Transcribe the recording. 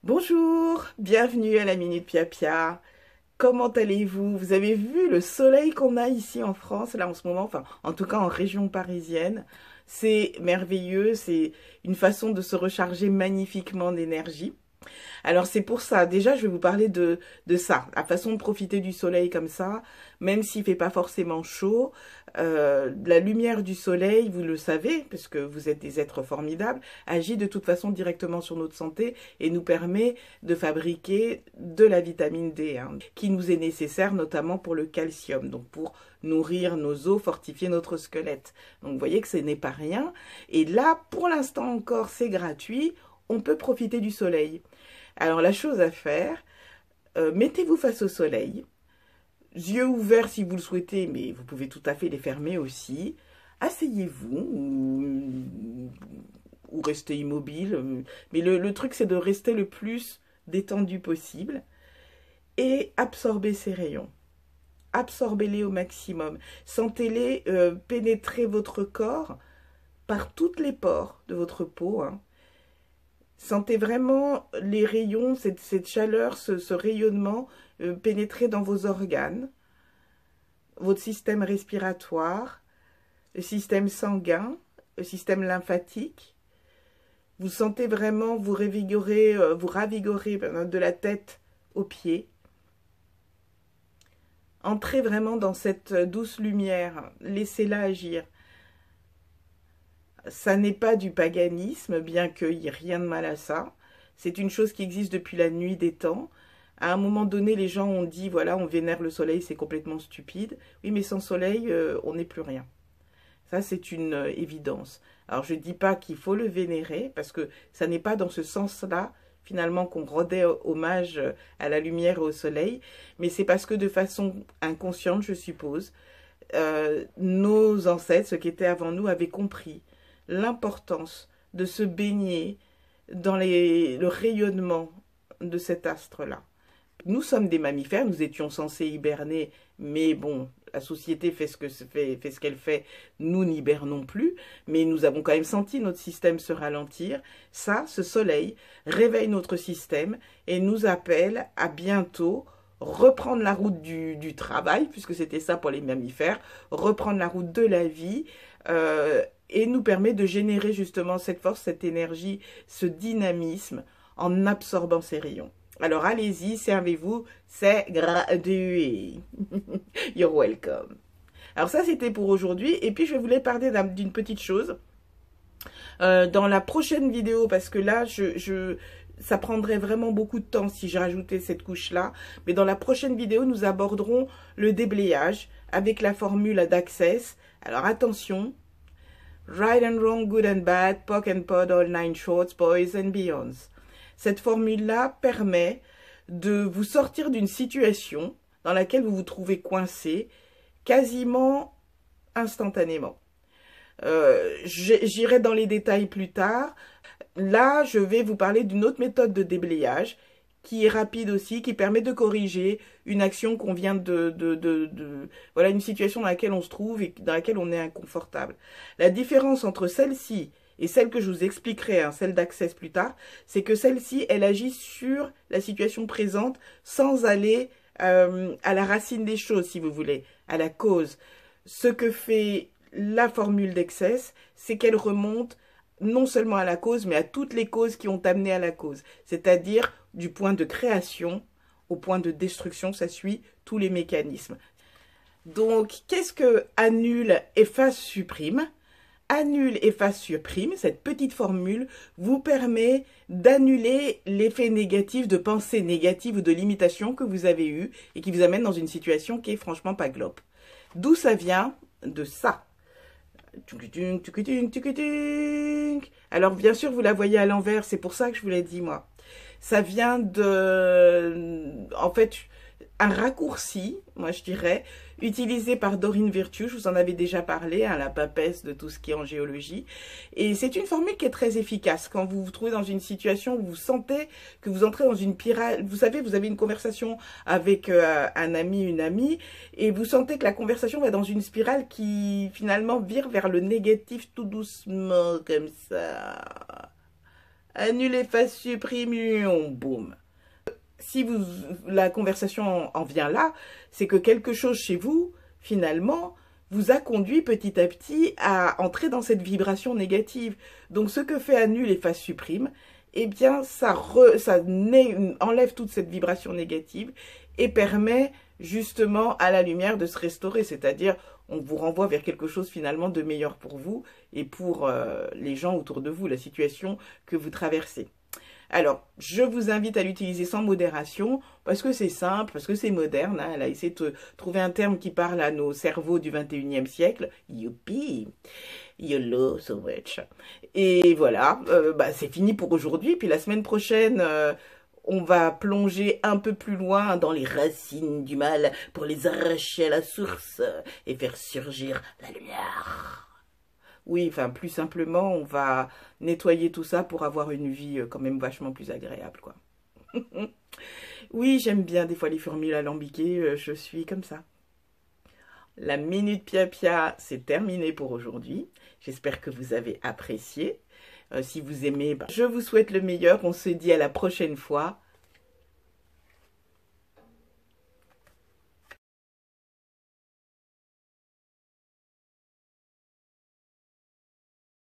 Bonjour, bienvenue à la Minute Pia Pia. Comment allez-vous? Vous avez vu le soleil qu'on a ici en France, là en ce moment, enfin en tout cas en région parisienne. C'est merveilleux, c'est une façon de se recharger magnifiquement d'énergie. Alors c'est pour ça, déjà je vais vous parler de ça, la façon de profiter du soleil comme ça, même s'il fait pas forcément chaud. La lumière du soleil, vous le savez, puisque vous êtes des êtres formidables, agit de toute façon directement sur notre santé et nous permet de fabriquer de la vitamine D, hein, qui nous est nécessaire notamment pour le calcium, donc pour nourrir nos os, fortifier notre squelette. Donc vous voyez que ce n'est pas rien. Et là, pour l'instant encore, c'est gratuit, on peut profiter du soleil. Alors la chose à faire, mettez-vous face au soleil, yeux ouverts si vous le souhaitez, mais vous pouvez tout à fait les fermer aussi. Asseyez-vous ou restez immobile. Mais le truc, c'est de rester le plus détendu possible et absorber ces rayons. Absorbez-les au maximum. Sentez-les pénétrer votre corps par toutes les pores de votre peau, hein. Sentez vraiment les rayons, cette chaleur, ce rayonnement pénétrer dans vos organes, votre système respiratoire, le système sanguin, le système lymphatique. Vous sentez vraiment vous ravigorer de la tête aux pieds. Entrez vraiment dans cette douce lumière, laissez-la agir. Ça n'est pas du paganisme, bien qu'il n'y ait rien de mal à ça. C'est une chose qui existe depuis la nuit des temps. À un moment donné, les gens ont dit, voilà, on vénère le soleil, c'est complètement stupide. Oui, mais sans soleil, on n'est plus rien. Ça, c'est une évidence. Alors, je ne dis pas qu'il faut le vénérer, parce que ça n'est pas dans ce sens-là, finalement, qu'on rendait hommage à la lumière et au soleil, mais c'est parce que de façon inconsciente, je suppose, nos ancêtres, ceux qui étaient avant nous, avaient compris l'importance de se baigner dans le rayonnement de cet astre-là. Nous sommes des mammifères, nous étions censés hiberner, mais bon, la société fait ce qu'elle fait, nous n'hibernons plus, mais nous avons quand même senti notre système se ralentir. Ça, ce soleil, réveille notre système et nous appelle à bientôt reprendre la route du travail, puisque c'était ça pour les mammifères, reprendre la route de la vie, et nous permet de générer justement cette force, cette énergie, ce dynamisme en absorbant ces rayons. Alors allez-y, servez-vous, c'est gratuit. You're welcome. Alors ça c'était pour aujourd'hui, et puis je voulais parler d'une petite chose. Dans la prochaine vidéo, parce que là ça prendrait vraiment beaucoup de temps si je rajoutais cette couche-là. Mais dans la prochaine vidéo, nous aborderons le déblayage avec la formule d'Access. Alors attention, right and wrong, good and bad, POC and POD, all nine shorts, boys and beyonds. Cette formule-là permet de vous sortir d'une situation dans laquelle vous vous trouvez coincé quasiment instantanément. J'irai dans les détails plus tard. Là, je vais vous parler d'une autre méthode de déblayage qui est rapide aussi, qui permet de corriger une action qu'on vient voilà, une situation dans laquelle on se trouve et dans laquelle on est inconfortable. La différence entre celle-ci et celle que je vous expliquerai, hein, celle d'Access plus tard, c'est que celle-ci, elle agit sur la situation présente sans aller à la racine des choses, si vous voulez, à la cause. Ce que fait la formule d'Access, c'est qu'elle remonte non seulement à la cause, mais à toutes les causes qui ont amené à la cause. C'est-à-dire du point de création au point de destruction, ça suit tous les mécanismes. Donc, qu'est-ce que annule, efface, supprime? Annule, efface, supprime, cette petite formule vous permet d'annuler l'effet négatif de pensée négative ou de limitation que vous avez eu et qui vous amène dans une situation qui est franchement pas globe. D'où ça vient? De ça. Alors bien sûr vous la voyez à l'envers, c'est pour ça que je vous l'ai dit moi. Ça vient en fait, un raccourci, moi je dirais, utilisé par Doreen Virtue, je vous en avais déjà parlé, hein, la papesse de tout ce qui est en géologie. Et c'est une formule qui est très efficace quand vous vous trouvez dans une situation où vous sentez que vous entrez dans une spirale. Vous savez, vous avez une conversation avec un ami, une amie, et vous sentez que la conversation va dans une spirale qui finalement vire vers le négatif tout doucement, comme ça. annule, efface, supprime, boum. Si la conversation en vient là, c'est que quelque chose chez vous, finalement, vous a conduit petit à petit à entrer dans cette vibration négative. Donc ce que fait annule, efface, supprime, eh bien ça enlève toute cette vibration négative et permet justement à la lumière de se restaurer, c'est-à-dire on vous renvoie vers quelque chose finalement de meilleur pour vous et pour les gens autour de vous, la situation que vous traversez. Alors, je vous invite à l'utiliser sans modération, parce que c'est simple, parce que c'est moderne. Hein. Elle a essayé de trouver un terme qui parle à nos cerveaux du 21e siècle. Youpi! YOLO, so much. Et voilà, c'est fini pour aujourd'hui. Puis la semaine prochaine, on va plonger un peu plus loin dans les racines du mal pour les arracher à la source et faire surgir la lumière. Oui, enfin, plus simplement, on va nettoyer tout ça pour avoir une vie quand même vachement plus agréable, quoi. Oui, j'aime bien des fois les formules alambiquées, je suis comme ça. La Minute Pia-Pia, c'est terminé pour aujourd'hui. J'espère que vous avez apprécié. Si vous aimez, je vous souhaite le meilleur. On se dit à la prochaine fois.